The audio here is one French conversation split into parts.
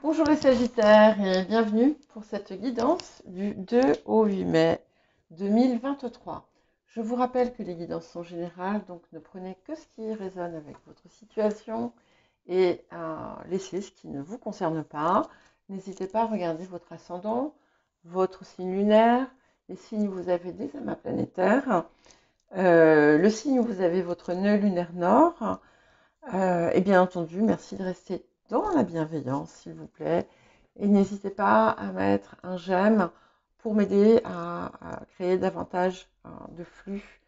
Bonjour les Sagittaires et bienvenue pour cette guidance du 2 au 8 mai 2023. Je vous rappelle que les guidances sont générales, donc ne prenez que ce qui résonne avec votre situation et laissez ce qui ne vous concerne pas. N'hésitez pas à regarder votre ascendant, votre signe lunaire, les signes où vous avez des amas planétaires, le signe où vous avez votre nœud lunaire nord. Et bien entendu, merci de rester dans la bienveillance, s'il vous plaît. Et n'hésitez pas à mettre un j'aime pour m'aider à créer davantage de flux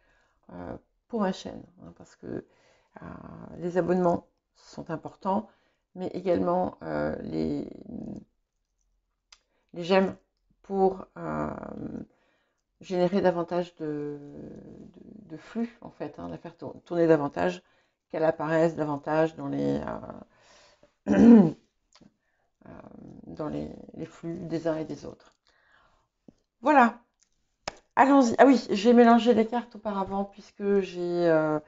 pour ma chaîne. Parce que les abonnements sont importants, mais également les j'aime pour générer davantage de flux, en fait, la faire tourner davantage, qu'elle apparaisse davantage dans les flux des uns et des autres. Voilà, allons-y. Ah oui, j'ai mélangé les cartes auparavant puisque je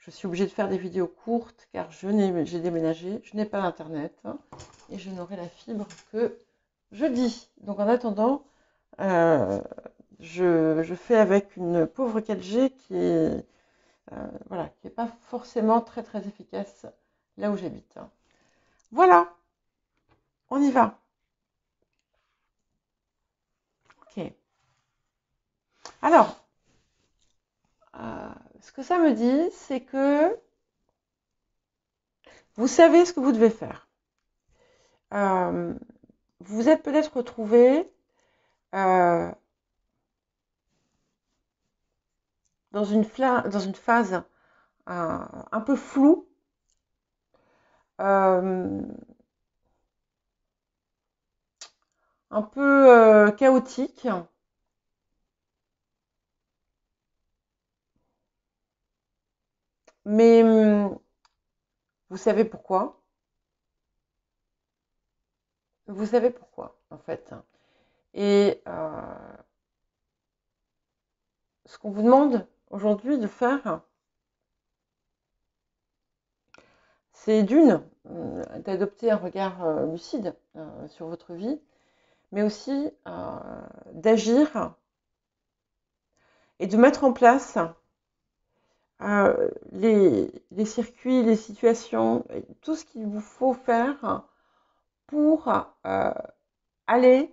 suis obligée de faire des vidéos courtes car j'ai déménagé, je n'ai pas d'internet et je n'aurai la fibre que jeudi. Donc en attendant, je fais avec une pauvre 4G qui est pas forcément très très efficace là où j'habite. Voilà, on y va. Ok. Alors, ce que ça me dit, c'est que vous savez ce que vous devez faire. Vous vous êtes peut-être retrouvé dans une phase un peu floue, un peu chaotique, mais vous savez pourquoi. Vous savez pourquoi, en fait. Et ce qu'on vous demande aujourd'hui de faire, c'est d'adopter un regard lucide sur votre vie, mais aussi d'agir et de mettre en place les circuits, les situations, tout ce qu'il vous faut faire pour aller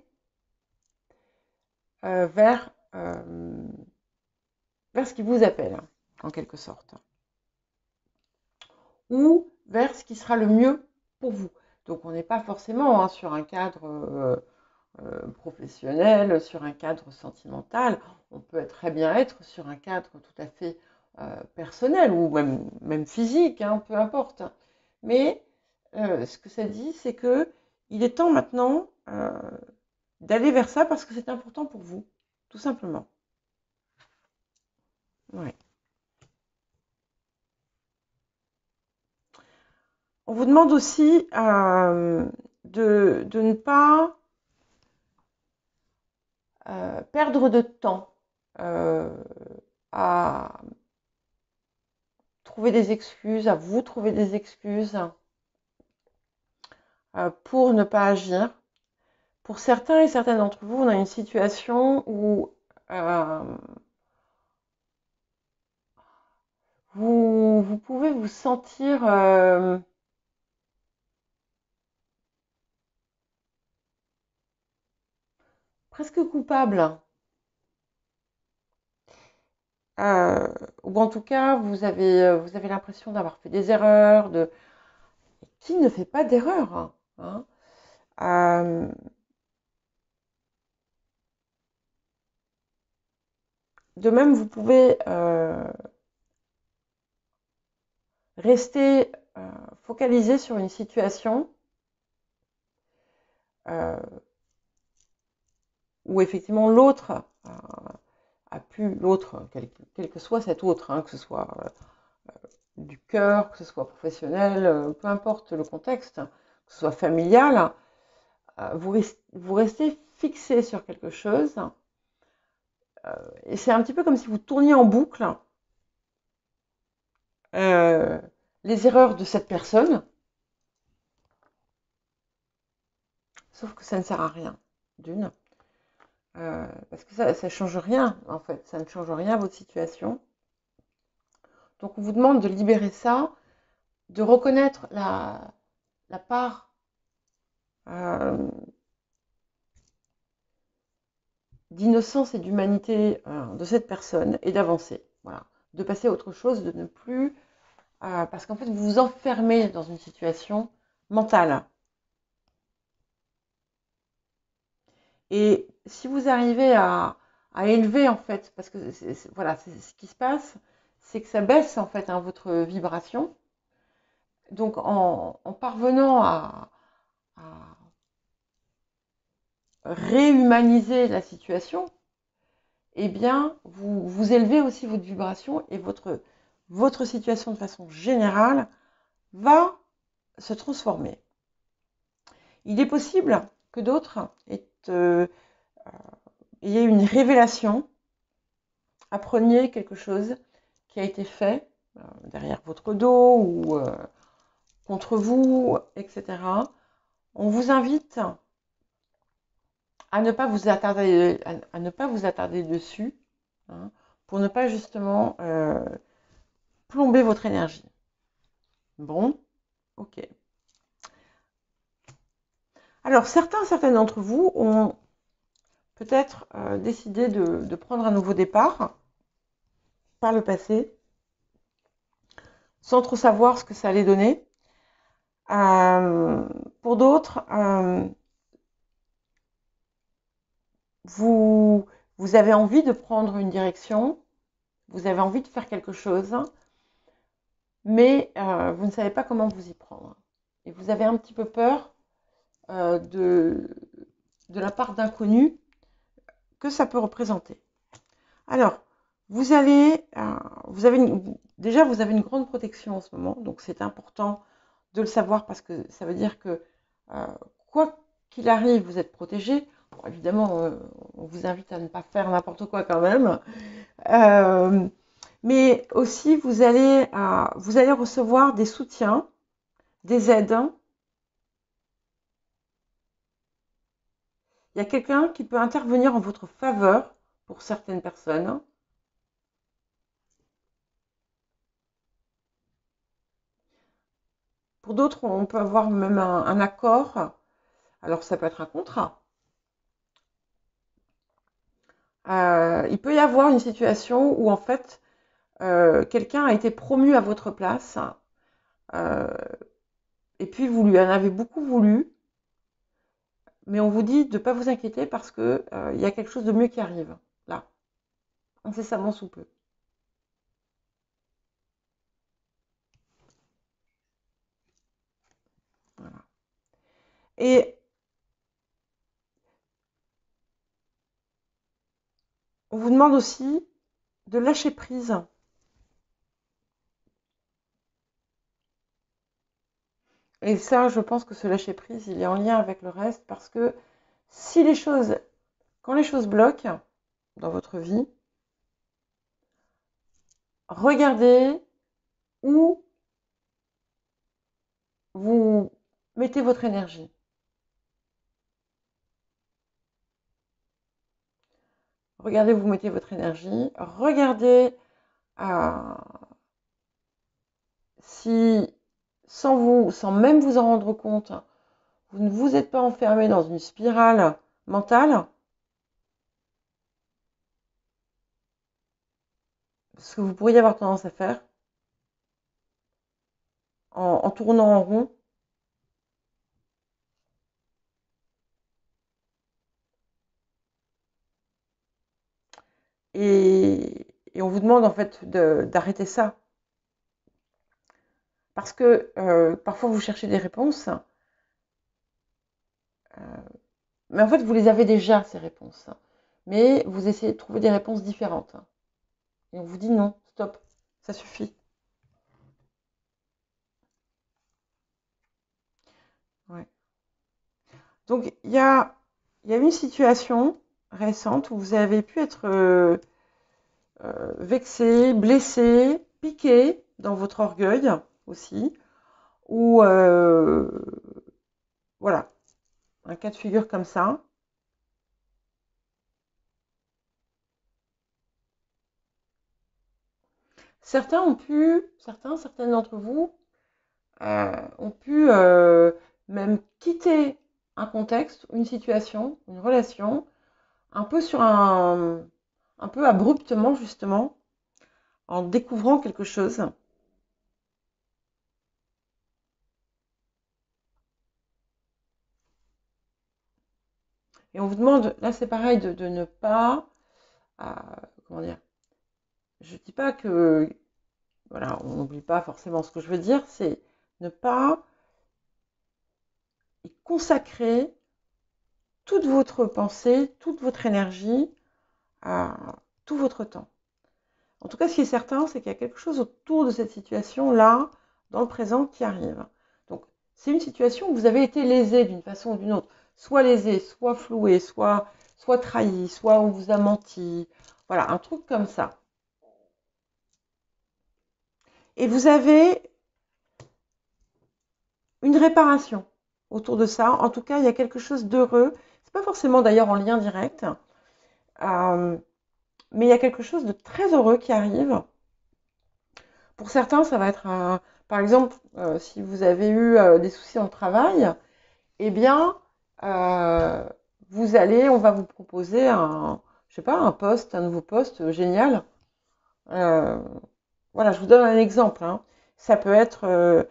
vers ce qui vous appelle, en quelque sorte, ou vers ce qui sera le mieux pour vous. Donc on n'est pas forcément sur un cadre professionnel, sur un cadre sentimental. On peut très bien être sur un cadre tout à fait personnel ou même physique, peu importe. Mais ce que ça dit, c'est que il est temps maintenant d'aller vers ça parce que c'est important pour vous, tout simplement. Ouais. On vous demande aussi de ne pas perdre de temps à trouver des excuses, à vous trouver des excuses pour ne pas agir. Pour certains et certaines d'entre vous, on a une situation où vous pouvez vous sentir presque coupable. Euh, ou en tout cas, vous avez l'impression d'avoir fait des erreurs. Qui ne fait pas d'erreur, hein. Euh, De même, vous pouvez rester focalisé sur une situation euh, où effectivement l'autre quel que soit cet autre, que ce soit du cœur, que ce soit professionnel, peu importe le contexte, que ce soit familial, vous restez fixé sur quelque chose. Et c'est un petit peu comme si vous tourniez en boucle euh, les erreurs de cette personne sauf que ça ne sert à rien, d'une. Parce que ça ne change rien, en fait. Ça ne change rien à votre situation. Donc, on vous demande de libérer ça, de reconnaître la part d'innocence et d'humanité de cette personne et d'avancer. Voilà. De passer à autre chose, de ne plus... parce qu'en fait, vous vous enfermez dans une situation mentale. Et si vous arrivez à élever, en fait, parce que voilà, c'est ce qui se passe, c'est que ça baisse, en fait, hein, votre vibration. Donc, en parvenant à réhumaniser la situation, eh bien, vous élevez aussi votre vibration et votre situation de façon générale va se transformer. Il est possible que d'autres aient une révélation, appreniez quelque chose qui a été fait derrière votre dos ou contre vous, etc. On vous invite à ne pas vous attarder dessus, hein, pour ne pas justement plomber votre énergie. Bon, ok. Alors, certains d'entre vous ont peut-être décidé de prendre un nouveau départ par le passé, sans trop savoir ce que ça allait donner. Pour d'autres, vous avez envie de prendre une direction, vous avez envie de faire quelque chose, mais vous ne savez pas comment vous y prendre. Et vous avez un petit peu peur de la part d'inconnus que ça peut représenter. Alors, vous avez une grande protection en ce moment, donc c'est important de le savoir parce que ça veut dire que quoi qu'il arrive, vous êtes protégé. Bon, évidemment, on vous invite à ne pas faire n'importe quoi quand même. Mais aussi, vous allez recevoir des soutiens, des aides. Il y a quelqu'un qui peut intervenir en votre faveur pour certaines personnes. Pour d'autres, on peut avoir même un accord. Alors, ça peut être un contrat. Il peut y avoir une situation où, en fait, quelqu'un a été promu à votre place. Et puis, vous lui en avez beaucoup voulu. Mais on vous dit de ne pas vous inquiéter parce qu'il y a quelque chose de mieux qui arrive. Là. Incessamment sous peu. Voilà. Et on vous demande aussi de lâcher prise. Et ça, je pense que ce lâcher prise, il est en lien avec le reste parce que quand les choses bloquent dans votre vie, regardez où vous mettez votre énergie. Regardez où vous mettez votre énergie. Regardez si, sans même vous en rendre compte, vous ne vous êtes pas enfermé dans une spirale mentale. Ce que vous pourriez avoir tendance à faire en tournant en rond. Et on vous demande en fait d'arrêter ça. Parce que parfois vous cherchez des réponses, mais en fait vous les avez déjà ces réponses. Mais vous essayez de trouver des réponses différentes. Et on vous dit non, stop, ça suffit. Ouais. Donc il y a une situation récente où vous avez pu être vexé, blessé, piqué dans votre orgueil aussi, ou voilà, un cas de figure comme ça. Certaines d'entre vous ont pu même quitter un contexte, une situation, une relation, un peu un peu abruptement justement, en découvrant quelque chose. Et on vous demande, là c'est pareil, de ne pas, comment dire, je dis pas que, voilà, on n'oublie pas forcément ce que je veux dire, c'est ne pas y consacrer toute votre pensée, toute votre énergie, tout votre temps. En tout cas, ce qui est certain, c'est qu'il y a quelque chose autour de cette situation-là, dans le présent, qui arrive. Donc, c'est une situation où vous avez été lésé d'une façon ou d'une autre. Soit lésé, soit floué, soit trahi, soit on vous a menti. Voilà, un truc comme ça. Et vous avez une réparation autour de ça. En tout cas, il y a quelque chose d'heureux. C'est pas forcément d'ailleurs en lien direct, mais il y a quelque chose de très heureux qui arrive. Pour certains, ça va être par exemple, si vous avez eu des soucis dans le travail, eh bien, on va vous proposer je sais pas, un nouveau poste génial. Voilà, je vous donne un exemple, hein. Ça peut être,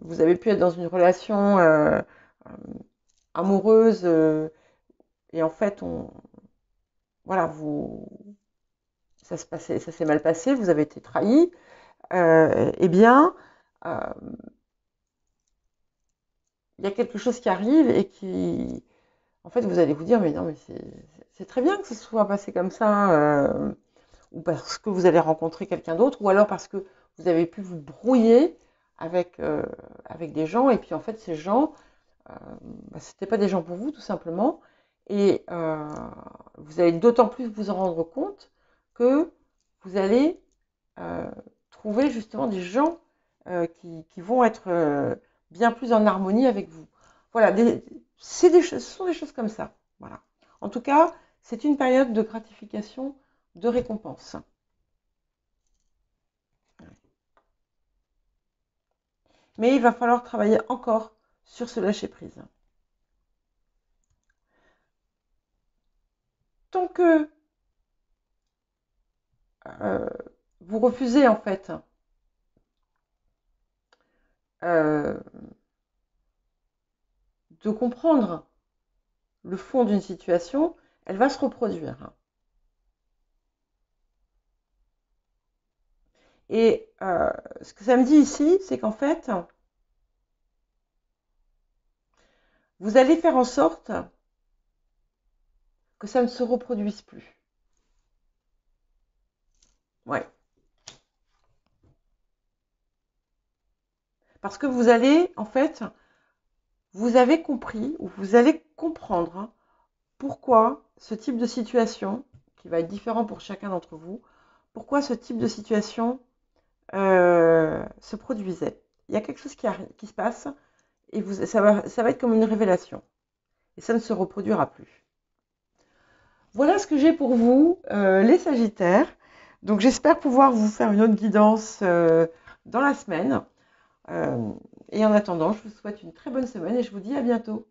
vous avez pu être dans une relation amoureuse et en fait, voilà, ça s'est mal passé, vous avez été trahi. Eh bien, euh, il y a quelque chose qui arrive et qui, en fait, vous allez vous dire, mais non, mais c'est très bien que ce soit passé comme ça, ou parce que vous allez rencontrer quelqu'un d'autre, ou alors parce que vous avez pu vous brouiller avec des gens, et puis en fait, ces gens, c'était pas des gens pour vous, tout simplement, et vous allez d'autant plus vous en rendre compte que vous allez trouver justement des gens qui vont être bien plus en harmonie avec vous. Voilà, ce sont des choses comme ça. Voilà. En tout cas, c'est une période de gratification, de récompense. Mais il va falloir travailler encore sur ce lâcher-prise. Tant que euh, vous refusez en fait euh, de comprendre le fond d'une situation, elle va se reproduire. Et ce que ça me dit ici, c'est qu'en fait, vous allez faire en sorte que ça ne se reproduise plus. Ouais. Parce que vous allez, en fait, vous avez compris, ou vous allez comprendre pourquoi ce type de situation, qui va être différent pour chacun d'entre vous, pourquoi ce type de situation se produisait. Il y a quelque chose qui se passe, et ça va être comme une révélation. Et ça ne se reproduira plus. Voilà ce que j'ai pour vous, les Sagittaires. Donc j'espère pouvoir vous faire une autre guidance dans la semaine. Et en attendant, je vous souhaite une très bonne semaine et je vous dis à bientôt.